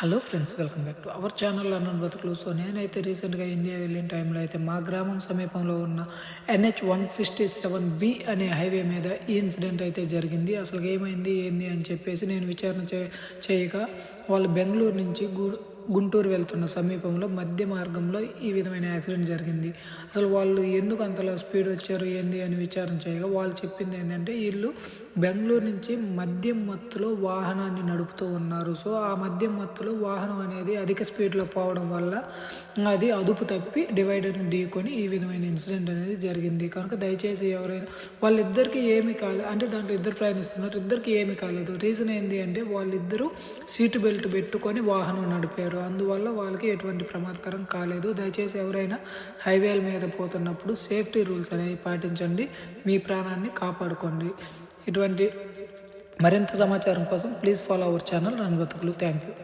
Hello friends, welcome back to our channel అన్నన్ బ్రతుకులు. So నేనైతే రీసెంట్గా ఇండియా వెళ్ళిన టైంలో అయితే మా గ్రామం సమీపంలో ఉన్న NH-167B అనే హైవే మీద ఈ ఇన్సిడెంట్ అయితే జరిగింది. అసలు ఏమైంది ఏంది అని చెప్పేసి నేను విచారణ చేయగా వాళ్ళు బెంగళూరు నుంచి గుంటూరు వెళ్తున్న సమీపంలో మధ్య మార్గంలో ఈ విధమైన యాక్సిడెంట్ జరిగింది. అసలు వాళ్ళు ఎందుకు అంతలా స్పీడ్ వచ్చారు ఏంది అని విచారణ చేయగా వాళ్ళు చెప్పింది ఏంటంటే వీళ్ళు బెంగళూరు నుంచి మద్యం మత్తులో వాహనాన్ని నడుపుతూ ఉన్నారు. సో ఆ మద్యం మత్తులో వాహనం అనేది అధిక స్పీడ్లో పోవడం వల్ల అది అదుపు తప్పి డివైడర్ని ఢీకొని ఈ విధమైన ఇన్సిడెంట్ అనేది జరిగింది. కనుక దయచేసి ఎవరైనా వాళ్ళిద్దరికీ ఏమీ కాలేదు, అంటే దాంట్లో ఇద్దరు ప్రయాణిస్తున్నారు, ఇద్దరికి ఏమీ కాలేదు. రీజన్ ఏంటి అంటే వాళ్ళిద్దరూ సీటు బెల్ట్ పెట్టుకొని వాహనం నడిపారు, అందువల్ల వాళ్ళకి ఎటువంటి ప్రమాదకరం కాలేదు. దయచేసి ఎవరైనా హైవేల మీద పోతున్నప్పుడు సేఫ్టీ రూల్స్ అనేవి పాటించండి, మీ ప్రాణాన్ని కాపాడుకోండి. ఇటువంటి మరింత సమాచారం కోసం ప్లీజ్ ఫాలో అవర్ ఛానల్ అన్నన్ బ్రతుకులు. Thank you.